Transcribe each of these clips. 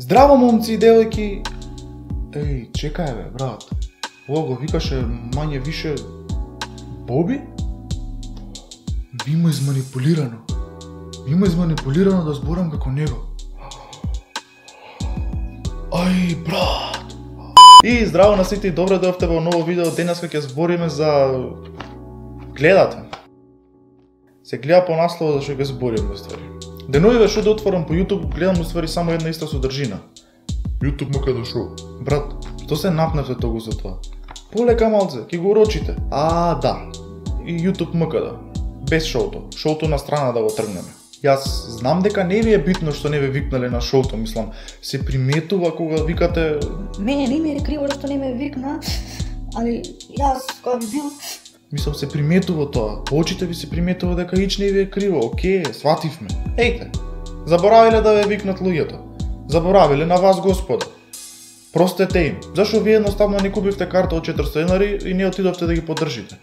Здраво, момци и девојки! Еј, чекај бе, брат. Ова го викаше мање више Боби? Би му изманипулирано. Би му изманипулирано да зборам како него. Ај, брат! И здраво на сите и добре дојавте во ново видео. Денеска ќе збориме за... Гледате. Се гледа по наслова зашто ќе збориме, ствари. Деновиве што да отворам по YouTube, гледам уствари само една иста содржина. YouTube мака да шо? Брат, што се напневте тогу за тоа? Полека малце, ќе го урочите. Да. И YouTube МКД. Без шоуто. Шоуто на страна да го тргнеме. Јас знам дека не ви е битно што не ве викнале на шоуто, мислам. Се приметува кога викате... Мене не ми е криво што не ме викна, али јас кога би бил... Мислам, се приметува тоа. По очите ви се приметува дека ич не ви е криво. Океј, свативме. Ејте, заборавиле да ве викнат луѓето. Заборавиле на вас, Господа. Простете им. Зашо вие едноставно не купивте карта од 400 денари и не отидовте да ги поддржите?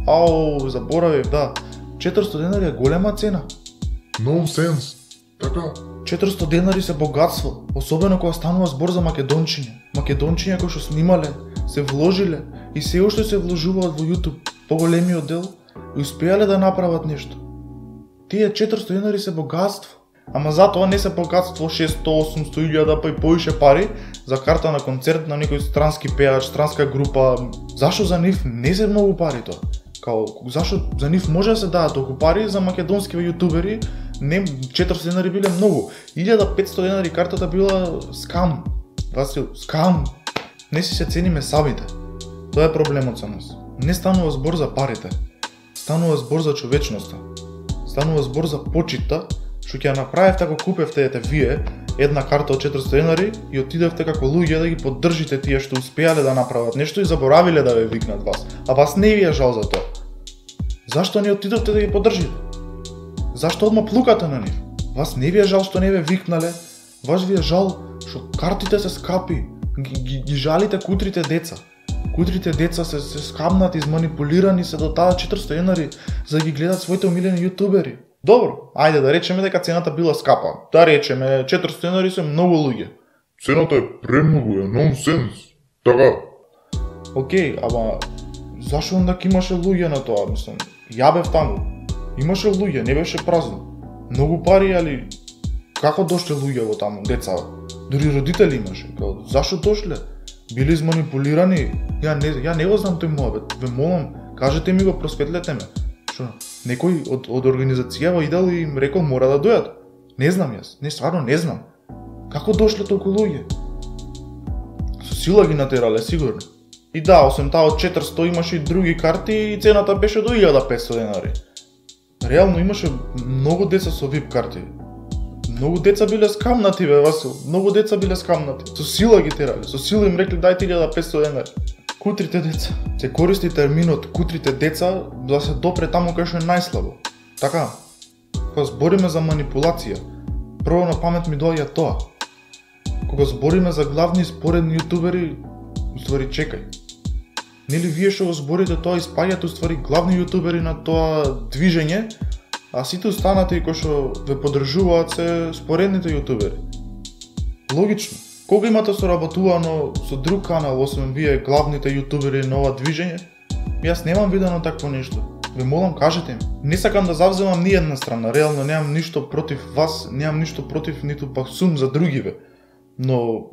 Ау, заборавив, да. 400 денари е голема цена. Nonsense. Така? 400 денари се богатство, особено кога станува збор за македончиња. Македончиња кои што снимале, се вложиле и се уште се вложуваат во YouTube, поголемиот дел, и успеале да направат нешто. Тие 400 денари се богатство. Ама затоа не се богатство 600, 800, 1000 па и поише пари за карта на концерт на некој странски пеач, странска група. Зашо за нив не се многу пари тоа? Зашо за нив може да се дадат толку пари, за македонски јутубери не 400 денари биле многу. 1500 денари картата била скам. Васил, скам. Не си се цениме самите. Тоа е проблемот со нас. Не станува збор за парите. Станува збор за човечноста. Станува збор за почитта, што ќе направевте ако купевте вие една карта од 400 денари и отидевте како луѓе да ги поддржите тие што успеале да направат нешто и заборавиле да ве викнат вас. А вас не ви е жал за тоа. Зашто не отидовте да ги поддржите? Зашто одма плукате на нив? Вас не ви е жал што не ве викнале? Вас ви е жал што картите се скапи. Ги жалите кутрите деца. Кутрите деца се скамнати, изманипулирани се до таа 400 денари за да ги гледат своите омилени јутубери. Добро, ајде да речеме дека цената била скапа. Да речеме 400 денари се многу луѓе. Цената е премногу, е нонсенс. Така? Океј, ама зашо онда имаше луѓе на тоа, мислам? Ја бев таму. Имаше луѓе, не беше празно. Многу пари, али како дошле луѓе во таму, деца? Дури родители имаше. Зашо дошле? Били изманипулирани? Ја не го знам тој моабет. Ве молам, кажете ми го, просветлете ме. Што? Некој од организацијава идел и им рекол мора да дојат. Не знам јас, стварно не знам. Како дошле толку луѓе? Со сила ги натерале, сигурно. И да, освен таа од 400 имаше и други карти и цената беше до 1500 денари. Реално имаше многу деца со VIP карти. Многу деца биле скамнати, бе, Васил. Многу деца биле скамнати. Со сила ги терале, со сила им рекле дајте 1500 денари. Кутрите деца. Се користи терминот кутрите деца да се допре таму кај што е најслабо. Така, кога збориме за манипулација, прво на памет ми доаѓа тоа. Кога збориме за главни споредни јутубери, уствари чекај. Нели вие што го зборите тоа испаѓате уствари главни јутубери на тоа движење, а сите останати кои што ве поддржуваат се споредните јутубери. Логично. Кога имате соработувано со друг канал, освен вие главните јутубери на ова движење, јас немам видено такво нешто. Ве молам, кажете ми. Не сакам да завземам ни една страна, реално немам ништо против вас, немам ништо против ниту пак сум за другиве. Но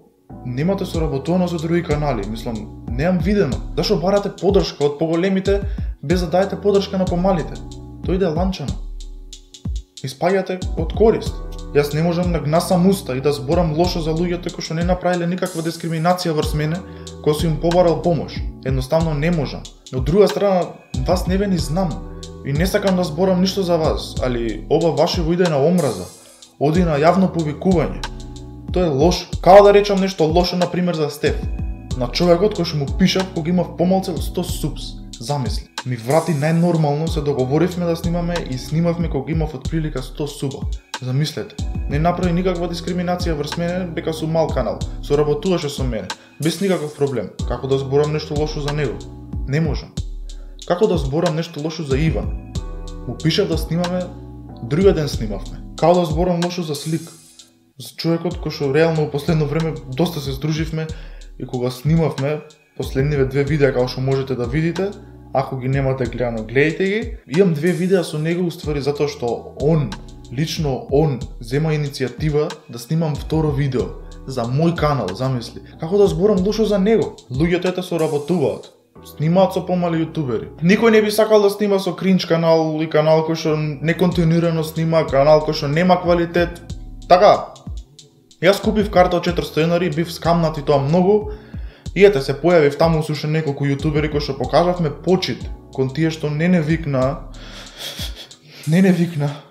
немате соработувано со други канали, мислам, немам видено. Зашо барате поддршка од поголемите без да дајете поддршка на помалите? Тој иде ланчано. Испаѓате од корист. Јас не можам да гнасам уста и да зборам лошо за луѓето кои што не направиле никаква дискриминација врз мене, кој сум им побарал помош. Едноставно не можам. Но од друга страна, вас не ве ни знам и не сакам да зборам ништо за вас, али ова вашево иде на омраза, оди на јавно повикување. Тоа е лошо. Као да речам нешто лошо, например, за Стеф. На човекот кој што му пишав кога имав помалце од 100 субс. Замисли. Ми врати најнормално, се договоривме да снимаме и снимавме кога имав отприлика 100 суба. Замислете, не направи никаква дискриминација врз мене, дека сум мал канал, соработуваше со мене, без никаков проблем. Како да зборам нешто лошо за него? Не можам. Како да зборам нешто лошо за Иван? Му пишав да снимаме, другиот ден снимавме. Како да зборам лошо за Слик? човекот кој што реално во последно време доста се здруживме и кога снимавме последниве 2 видеа како што можете да видите, ако ги немате гледано, гледајте ги. Имам 2 видеа со него уствари затоа што лично он зема иницијатива да снимам второ видео за мој канал, замисли. Како да зборам лошо за него? Луѓето ете соработуваат. Снимаат со помали јутубери. Никој не би сакал да снима со кринч канал и канал кој што неконтинуирано снима, канал кој што нема квалитет. Така, јас купив карта од 400 денари, бив скамнат и тоа многу. И ете се појавив таму со уште неколку јутубери кои што покажавме почит кон тие што не викна.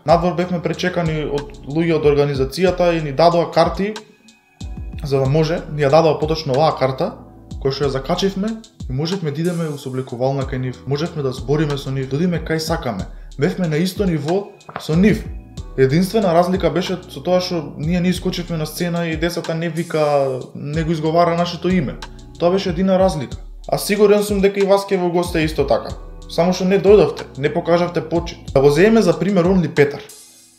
Надвор бевме пречекани од луѓе од организацијата и ни дадоа карти за да може, ни ја дадоа поточно оваа карта која што ја закачивме и можевме да идеме усоблекувална кај нив, можевме да збориме со нив, да одиме кај сакаме. Бевме на исто ниво со нив. Единствена разлика беше со тоа што ние не искочивме на сцена и децата не вика, не го изговара нашето име. Тоа беше едина разлика. А сигурен сум дека и вас ке во госте исто така. Само што не дојдовте, не покажавте почит. Да го земеме за пример Онли Петар.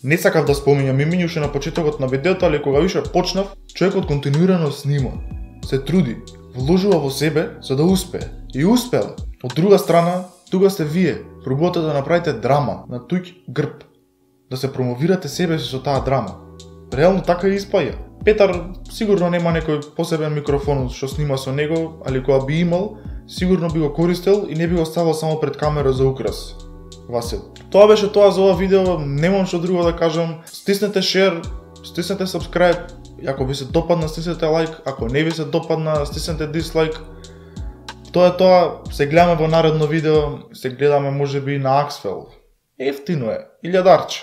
Не сакав да споминјам имиња уште на почетокот на видеото, али кога више почнав, човекот континуирано снима, се труди, вложува во себе за да успее. И успеа. Од друга страна, тука сте вие, пробувате да направите драма на туѓ грб, да се промовирате себе си со таа драма. Реално така и испаја. Петар сигурно нема некој посебен микрофон што снима со него, али кога би имал, сигурно би го користел и не би го ставал само пред камера за украс. Васил. Тоа беше тоа за ова видео, немам што друго да кажам. Стиснете шер, стиснете subscribe, ако ви се допадна стиснете лайк, ако не ви се допадна стиснете дислайк. Тоа е тоа, се гледаме во наредно видео, се гледаме можеби на Аксфел. Ефтино е, 1000 дарче.